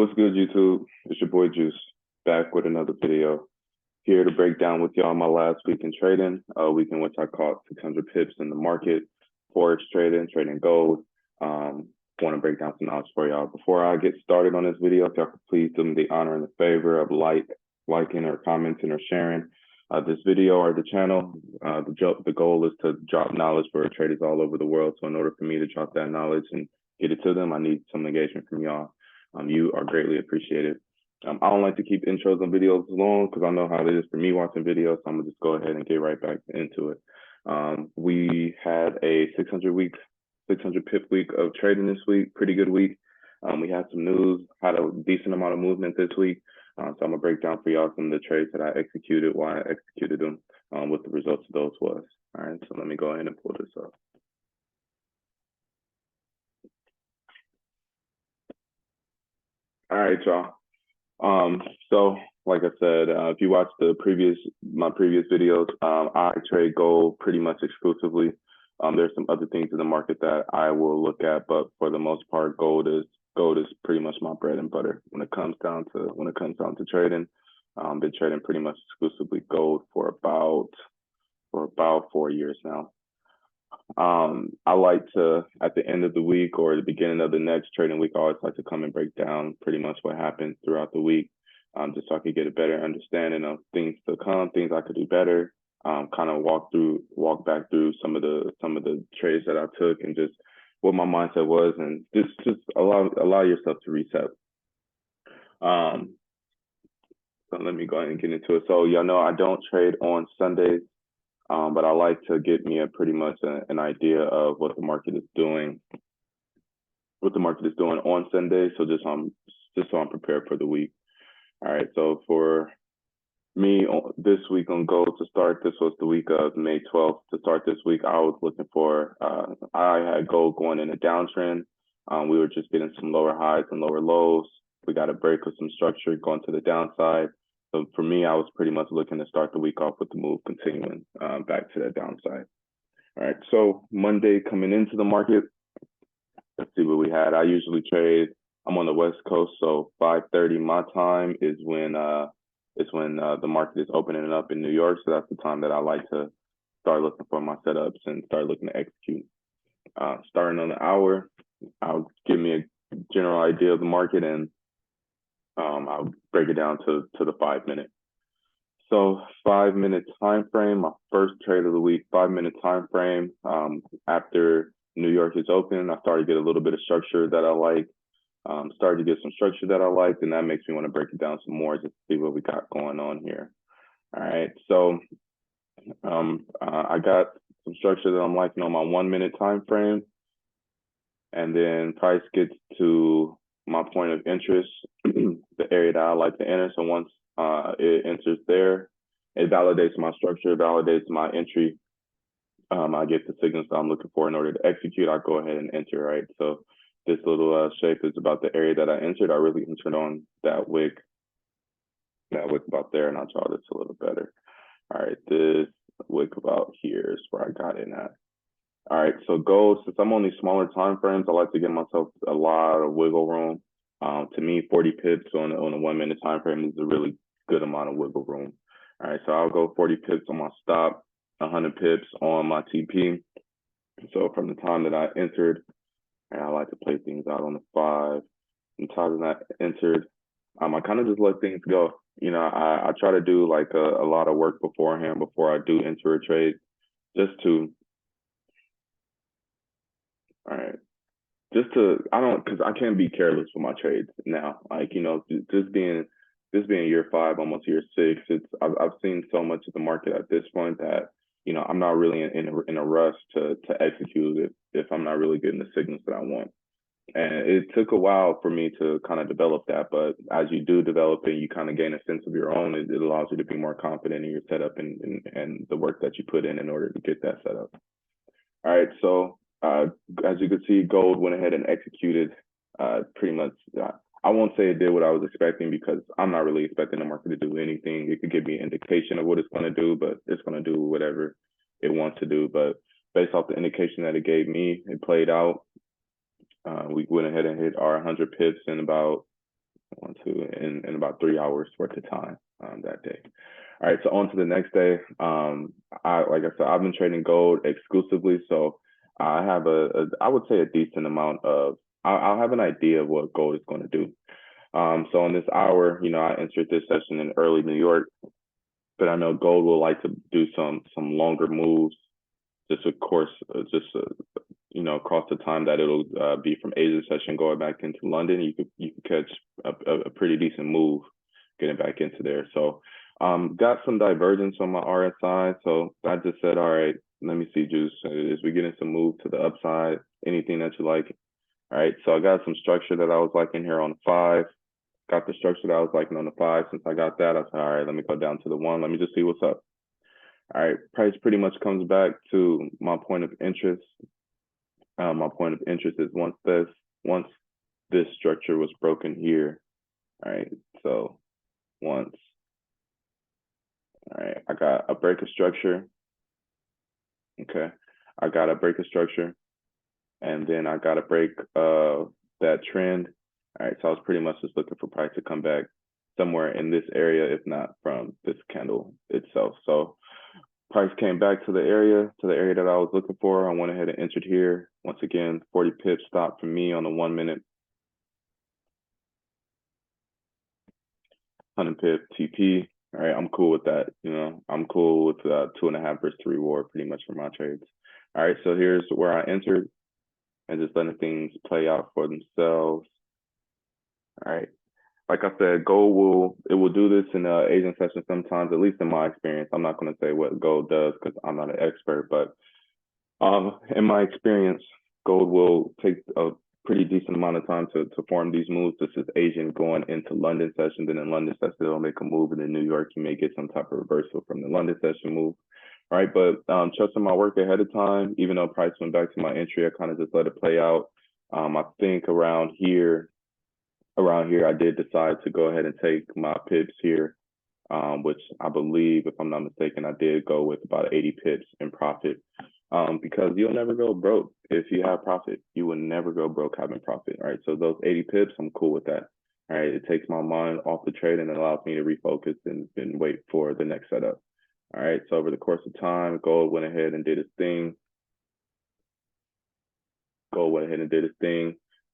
What's good, YouTube? It's your boy Juice back with another video. Here to break down with y'all my last week in trading, a week in which I caught 600 pips in the market, Forex trading gold. Want to break down some knowledge for y'all. Before I get started on this video, if y'all could please do me the honor and the favor of liking or commenting or sharing this video or the channel. The goal is to drop knowledge for traders all over the world. So in order for me to drop that knowledge and get it to them, I need some engagement from y'all. You are greatly appreciated. I don't like to keep intros on videos long because I know how it is for me watching videos. So I'm gonna just go ahead and get right back into it. We had a 600 pip week of trading this week. Pretty good week. We had some news, had a decent amount of movement this week. So I'm gonna break down for y'all some of the trades that I executed, why I executed them, what the results of those was. All right, so let me go ahead and pull this up. All right, y'all. So like I said, if you watched my previous videos, I trade gold pretty much exclusively. There's some other things in the market that I will look at, but for the most part, gold is pretty much my bread and butter when it comes down to trading. Been trading pretty much exclusively gold for about 4 years now. I like to, at the end of the week or the beginning of the next trading week, I always like to come and break down pretty much what happened throughout the week, just so I could get a better understanding of things to come, things I could do better, kind of walk back through some of the trades that I took and just what my mindset was, and just allow yourself to reset. So let me go ahead and get into it. So y'all know I don't trade on Sundays. But I like to get me pretty much an idea of what the market is doing on Sunday. So just so I'm prepared for the week. All right. So for me this week on gold to start, this was the week of May 12th. To start this week, I was looking for, I had gold going in a downtrend. We were just getting some lower highs and lower lows. We got a break with some structure going to the downside. So for me, I was pretty much looking to start the week off with the move continuing back to that downside. All right, so Monday coming into the market, let's see what we had. I usually trade, I'm on the West Coast, so 5:30 my time is when the market is opening up in New York. So that's the time that I like to start looking for my setups and start looking to execute. Starting on the hour, I'll give me a general idea of the market, and I'll break it down to the 5-minute. So 5-minute time frame, my first trade of the week, 5-minute time frame. After New York is open, I started to get a little bit of structure that I like. Started to get some structure that I liked, and that makes me want to break it down some more just to see what we got going on here. All right, so I got some structure that I'm liking on my 1-minute time frame, and then price gets to my point of interest, the area that I like to enter. So once it enters there, it validates my structure, validates my entry. I get the signals that I'm looking for in order to execute. I go ahead and enter, right? So this little shape is about the area that I entered. I really entered on that wick about there, and I'll draw this a little better. All right, this wick about here is where I got in at. All right, so gold, since I'm on these smaller time frames, I like to give myself a lot of wiggle room. To me, 40 pips on a 1-minute time frame is a really good amount of wiggle room. All right, so I'll go 40 pips on my stop, 100 pips on my TP. So from the time that I entered, and I like to play things out on the 5. From the time that I entered, I kind of just let things go. You know, I try to do like a lot of work beforehand before I do enter a trade, just to, all right. Because I can't be careless with my trades now. Like, you know, just being year 5, almost year 6, I've seen so much of the market at this point that, you know, I'm not really in a rush to execute if I'm not really getting the signals that I want. And it took a while for me to kind of develop that, but as you do develop it, you kind of gain a sense of your own. It allows you to be more confident in your setup and the work that you put in order to get that setup. All right, so as you can see, gold went ahead and executed pretty much. I won't say it did what I was expecting because I'm not really expecting the market to do anything. It could give me an indication of what it's going to do, but it's going to do whatever it wants to do. But based off the indication that it gave me, it played out. We went ahead and hit our 100 pips in about in about 3 hours worth of time that day. All right, so on to the next day. Like I said, I've been trading gold exclusively, so I have I would say a decent amount of, I'll have an idea of what gold is going to do. So on this hour, I entered this session in early New York, but I know gold will like to do some longer moves, just of course, across the time that it'll be from Asia session going back into London. You could catch a pretty decent move getting back into there. So got some divergence on my RSI. So I just said, all right, let me see, Juice, as we getting some move to the upside, anything that you like. All right, so I got some structure that I was liking here on the 5. Got the structure that I was liking on the 5. Since I got that, I said, all right, let me go down to the 1. Let me just see what's up. All right, price pretty much comes back to my point of interest. My point of interest is once this structure was broken here. All right, so all right, I got a break of structure. Okay, I got a break of structure, and then I got a break of that trend. All right, so I was pretty much just looking for price to come back somewhere in this area, if not from this candle itself. So price came back to the area that I was looking for. I went ahead and entered here. Once again, 40 pips stop for me on the 1 minute. 100 pip TP. All right, I'm cool with that. I'm cool with 2.5 versus 3 war pretty much for my trades. All right, so here's where I entered and just letting things play out for themselves. All right. Like I said, gold will do this in Asian session sometimes, at least in my experience. I'm not going to say what gold does because I'm not an expert, but in my experience, gold will take a pretty decent amount of time to form these moves. This is Asian going into London session. Then in London session, they'll make a move. And in New York, you may get some type of reversal from the London session move. All right, but trusting my work ahead of time, even though price went back to my entry, I kind of just let it play out. I think around here, I did decide to go ahead and take my pips here, which I believe, if I'm not mistaken, I did go with about 80 pips in profit. Because you'll never go broke if you have profit. You will never go broke having profit. All right, so those 80 pips, I'm cool with that. All right, it takes my mind off the trade and it allows me to refocus and wait for the next setup. All right, so over the course of time, gold went ahead and did its thing.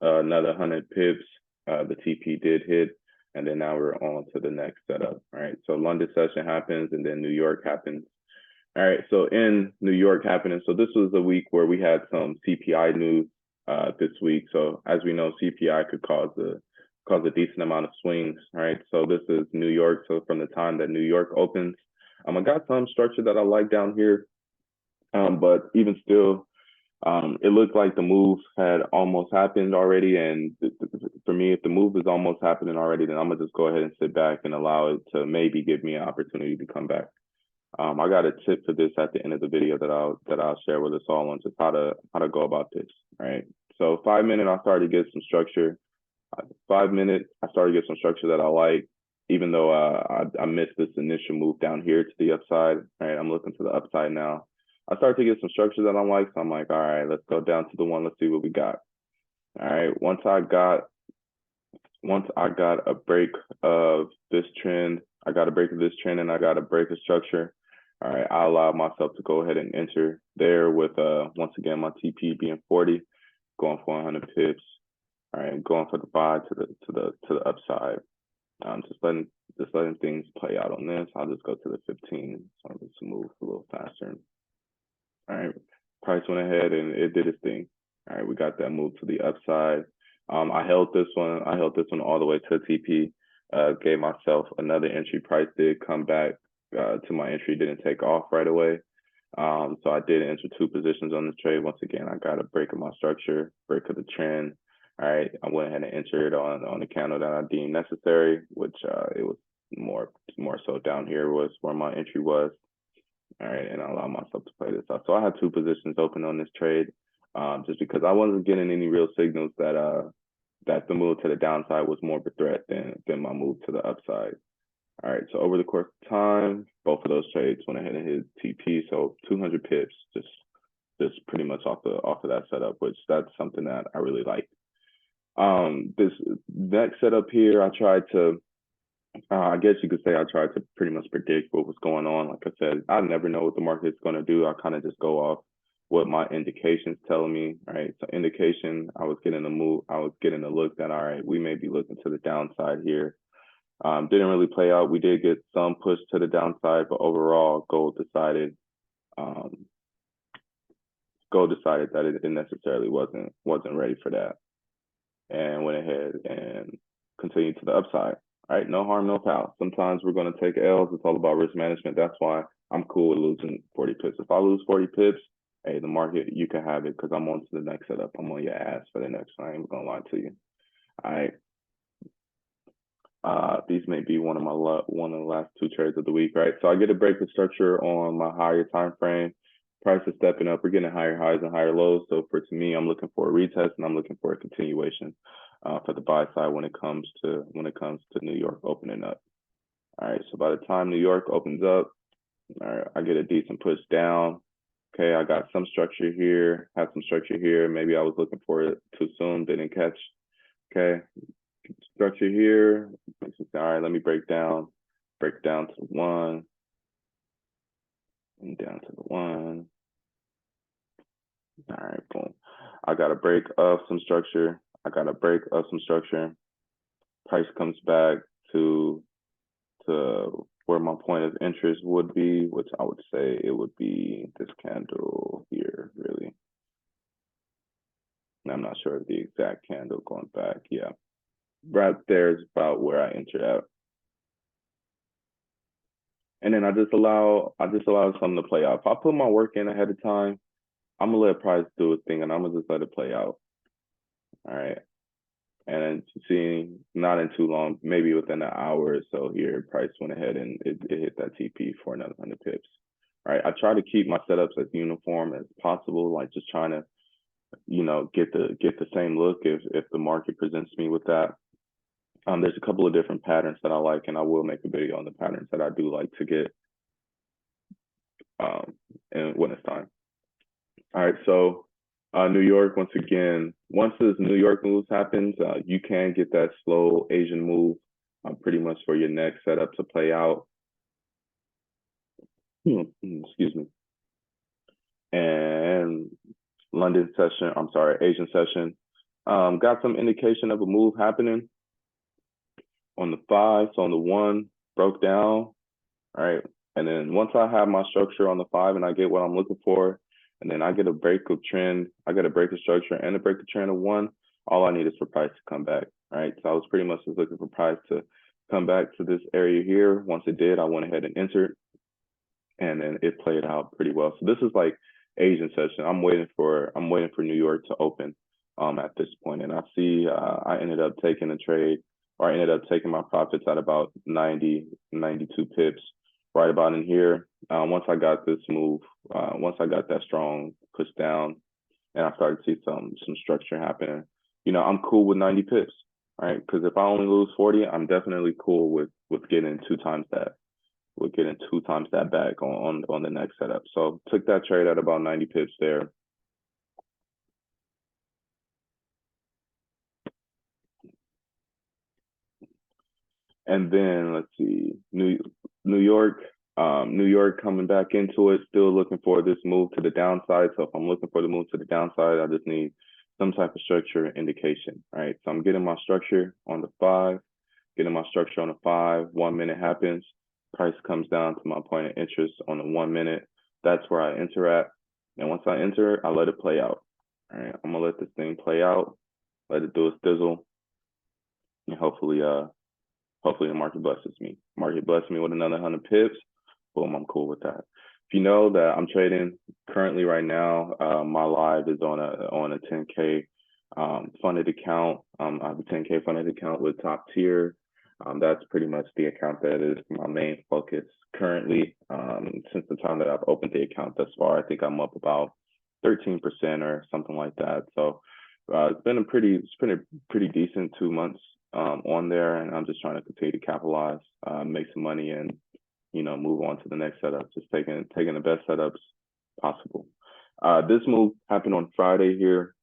Another 100 pips. The TP did hit, and then now we're on to the next setup. All right, so London session happens, and then New York happens. All right, so in New York happening, so this was a week where we had some CPI news this week. So as we know, CPI could cause a decent amount of swings. All right, so this is New York. So from the time that New York opens, I got some structure that I like down here, but even still, it looked like the move had almost happened already. And for me, if the move is almost happening already, then I'm gonna just go ahead and sit back and allow it to maybe give me an opportunity to come back. I got a tip for this at the end of the video that I'll share with us all on just how to go about this. All right. So 5 minute, I started to get some structure. 5 minute, I started to get some structure that I like, even though I missed this initial move down here to the upside. All right, I'm looking to the upside now. I started to get some structure that I like, so I'm like, all right, let's go down to the 1. Let's see what we got. All right, once I got a break of this trend, I got a break of this trend, and I got a break of structure. All right, I allowed myself to go ahead and enter there with once again my TP being 40, going for 100 pips. All right, going for the buy to the upside. Just letting things play out on this. I'll just go to the 15, so I'll just move a little faster. All right, price went ahead and it did its thing. All right, we got that move to the upside. I held this one all the way to TP. Gave myself another entry. Price did come back to my entry, didn't take off right away. So I did enter 2 positions on this trade. Once again, I got a break of my structure, break of the trend. All right, I went ahead and entered on the candle that I deemed necessary, which it was more so down here was where my entry was. All right, and I allowed myself to play this out. So I had 2 positions open on this trade, just because I wasn't getting any real signals that the move to the downside was more of a threat than my move to the upside. All right, so over the course of time, both of those trades went ahead and hit TP, so 200 pips, just pretty much off of that setup, which that's something that I really like. This next setup here, I tried to I guess you could say I tried to pretty much predict what was going on. Like I said, I never know what the market's going to do. I kind of just go off what my indications telling me, right? So indication, I was getting a move, I was getting a look that, all right, we may be looking to the downside here. Didn't really play out. We did get some push to the downside, but overall, um, gold decided that it necessarily wasn't ready for that, and went ahead and continued to the upside. All right, no harm, no foul. Sometimes we're going to take L's. It's all about risk management. That's why I'm cool with losing 40 pips. If I lose 40 pips, hey, the market, you can have it because I'm on to the next setup. I'm on your ass for the next one. I ain't gonna lie to you. All right. These may be one of the last two trades of the week, right? So I get a break of structure on my higher time frame. Price is stepping up. We're getting higher highs and higher lows. So to me, I'm looking for a retest and I'm looking for a continuation for the buy side when it comes to New York opening up. All right. So by the time New York opens up, all right, I get a decent push down. Okay, I got some structure here, have some structure here. Maybe I was looking for it too soon, didn't catch. Okay, structure here. All right, let me break down to the one, and down to the one. All right, boom. I got a break of some structure. Price comes back to where my point of interest would be, which I would say it would be this candle here, really. I'm not sure of the exact candle going back. Yeah, right there is about where I entered at. And then I just allow something to play out. If I put my work in ahead of time, I'm gonna let price do its thing and I'm gonna just let it play out. All right. And then seeing not in too long, maybe within an hour or so here, price went ahead and it hit that TP for another 100 pips. All right. I try to keep my setups as uniform as possible, like just trying to, get the same look if the market presents me with that. There's a couple of different patterns that I like, and I will make a video on the patterns that I do like to get and when it's time. All right, so New York, once again, once this New York move happens, you can get that slow Asian move pretty much for your next setup to play out. Excuse me. And Asian session. Got some indication of a move happening on the 5, so on the 1, broke down. All right. And then once I have my structure on the 5 and I get what I'm looking for, and then I get a break of trend, I get a break of structure and a break of trend of 1, all I need is for price to come back. All right. So I was pretty much just looking for price to come back to this area here. Once it did, I went ahead and entered, and then it played out pretty well. So this is like Asian session. I'm waiting for New York to open at this point. And I see I ended up taking a trade, or I ended up taking my profits at about 90, 92 pips, right about in here. Once I got this move, once I got that strong push down, and I started to see some structure happening, I'm cool with 90 pips, right? Because if I only lose 40, I'm definitely cool with getting 2 times that. We're getting 2 times that back on the next setup. So took that trade at about 90 pips there. And then let's see, New York, New York coming back into it, still looking for this move to the downside. So if I'm looking for the move to the downside, I just need some type of structure indication, right? So I'm getting my structure on the 5, getting my structure on the 5, 1 minute happens, price comes down to my point of interest on the 1 minute. That's where I enter at. And once I enter, I let it play out. All right, I'm gonna let this thing play out, let it do its thizzle, and hopefully the market blesses me. Market blesses me with another 100 pips. Boom, I'm cool with that. If you know that I'm trading currently right now, my live is on a 10K funded account. I have a 10K funded account with top tier. That's pretty much the account that is my main focus currently. Since the time that I've opened the account thus far, I think I'm up about 13% or something like that. So it's been a pretty decent 2 months on there, and I'm just trying to continue to capitalize, make some money, and move on to the next setup. Just taking the best setups possible. This move happened on Friday here.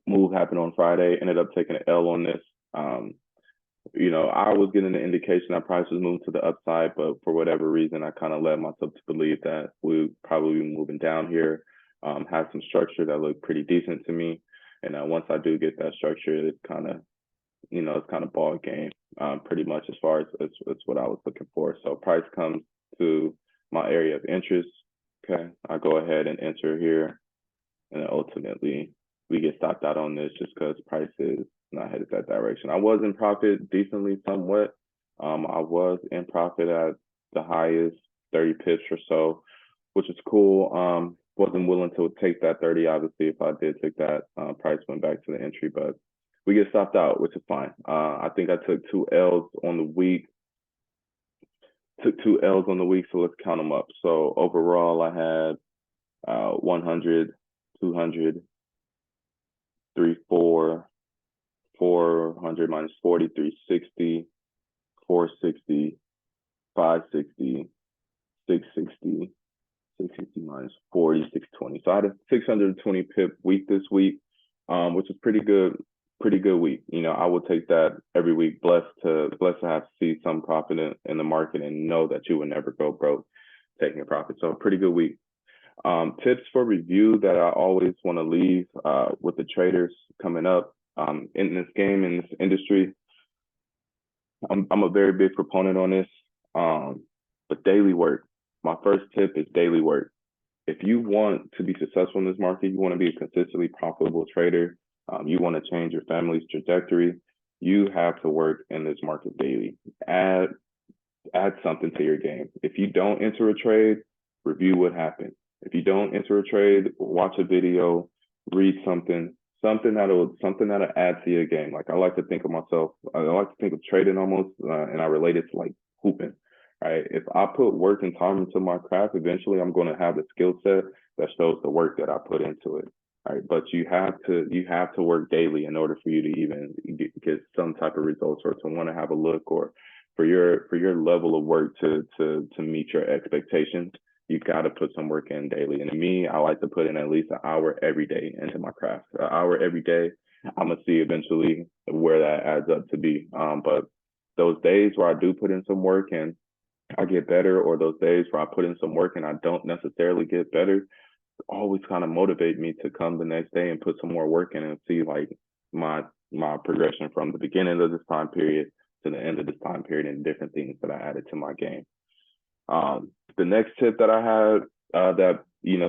Ended up taking an L on this. I was getting the indication that price was moving to the upside, but for whatever reason, I kind of led myself to believe that we would probably be moving down here. Had some structure that looked pretty decent to me, and once I do get that structure, it's kind of it's kind of ball game, pretty much as far as what I was looking for. So price comes to my area of interest. Okay, I go ahead and enter here, and then ultimately we get stopped out on this just because price is not headed that direction. I was in profit decently somewhat. I was in profit at the highest 30 pips or so, which is cool. Wasn't willing to take that 30. Obviously, if I did take that, price went back to the entry, but we get stopped out, which is fine. I think I took 2 L's on the week. Took 2 L's on the week, so let's count them up. So overall, I had 100, 200, 3, 4, 400 minus 40, 360, 460, 560, 660, 660 minus 40, 620. So I had a 620 pip week this week, which is pretty good week. I will take that every week. Blessed to have to see some profit in the market and know that you will never go broke taking a profit. So pretty good week. Tips for review that I always want to leave with the traders coming up in this game, in this industry. I'm a very big proponent on this, but daily work. My first tip is daily work. If you want to be successful in this market, you want to be a consistently profitable trader, you want to change your family's trajectory, you have to work in this market daily. Add something to your game. If you don't enter a trade, review what happened. If you don't enter a trade, watch a video, read something that'll add to your game. Like I like to think of myself, I like to think of trading almost, and I relate it to like hooping. Right? If I put work and time into my craft, eventually I'm going to have the skill set that shows the work that I put into it. Right? But you have to work daily in order for you to even get some type of results, or to want to have a look, or for your level of work to meet your expectations. You got to put some work in daily. And to me, I like to put in at least an hour every day into my craft. An hour every day. I'm gonna see eventually where that adds up to be. But those days where I do put in some work and I get better, or those days where I put in some work and I don't necessarily get better, always kind of motivate me to come the next day and put some more work in and see like my progression from the beginning of this time period to the end of this time period, and different things that I added to my game. The next tip that I had that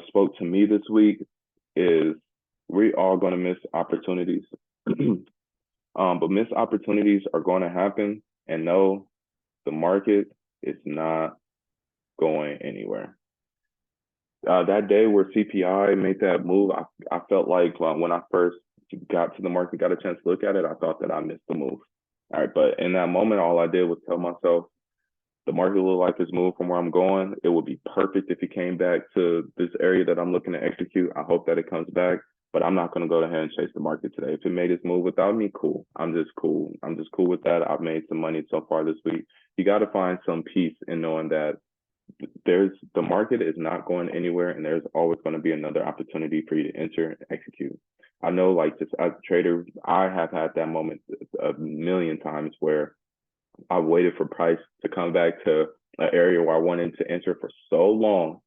spoke to me this week is we are going to miss opportunities, but missed opportunities are going to happen, and no, the market is not going anywhere. That day where CPI made that move, I felt like when I first got to the market, got a chance to look at it, I thought that I missed the move. All right, but in that moment, all I did was tell myself, the market looked like it's moved from where I'm going. It would be perfect if it came back to this area that I'm looking to execute. I hope that it comes back, but I'm not going to go ahead and chase the market today. If it made its move without me, cool. I'm just cool with that. I've made some money so far this week. You got to find some peace in knowing that the market is not going anywhere, and there's always going to be another opportunity for you to enter and execute. I know, like, just as a trader, I have had that moment a million times where I waited for price to come back to an area where I wanted to enter for so long.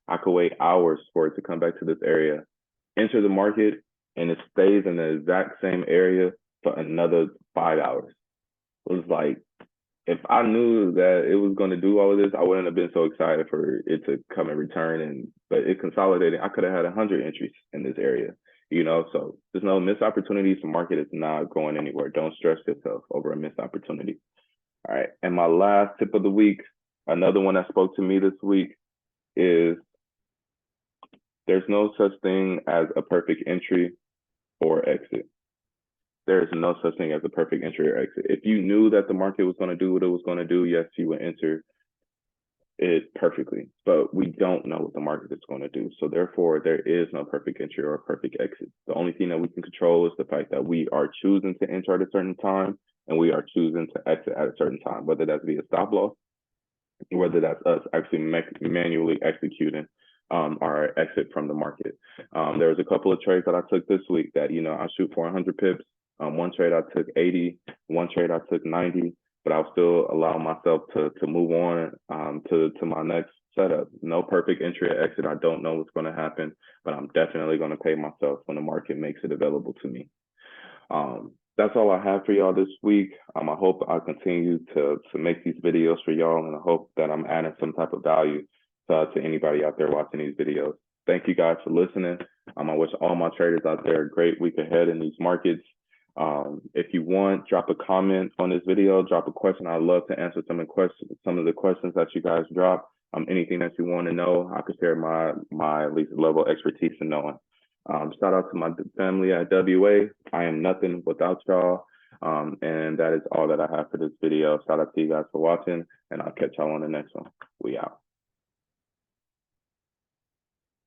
I could wait hours for it to come back to this area, enter the market, and it stays in the exact same area for another 5 hours. It was like, if I knew that it was going to do all of this, I wouldn't have been so excited for it to come and return. But it consolidated. I could have had 100 entries in this area, So there's no missed opportunities. The market is not going anywhere. Don't stress yourself over a missed opportunity. All right. And my last tip of the week, another one that spoke to me this week, is there's no such thing as a perfect entry or exit. There is no such thing as a perfect entry or exit. If you knew that the market was going to do what it was going to do, yes, you would enter it perfectly. But we don't know what the market is going to do. So therefore, there is no perfect entry or perfect exit. The only thing that we can control is the fact that we are choosing to enter at a certain time, and we are choosing to exit at a certain time, whether that's via stop loss, whether that's us actually manually executing our exit from the market. There was a couple of trades that I took this week that, I shoot for 100 pips. One trade I took 80, one trade I took 90, but I'll still allow myself to move on to my next setup. No perfect entry or exit. I don't know what's going to happen, but I'm definitely going to pay myself when the market makes it available to me. That's all I have for y'all this week. I hope I continue to make these videos for y'all, and I hope that I'm adding some type of value to anybody out there watching these videos. Thank you guys for listening. I wish all my traders out there a great week ahead in these markets. If you want, drop a comment on this video, drop a question. I'd love to answer some of the questions that you guys drop. Anything that you want to know, I could share my at least level of expertise in knowing. Shout out to my family at WA. I am nothing without y'all. And that is all that I have for this video. Shout out to you guys for watching, and I'll catch y'all on the next one. We out.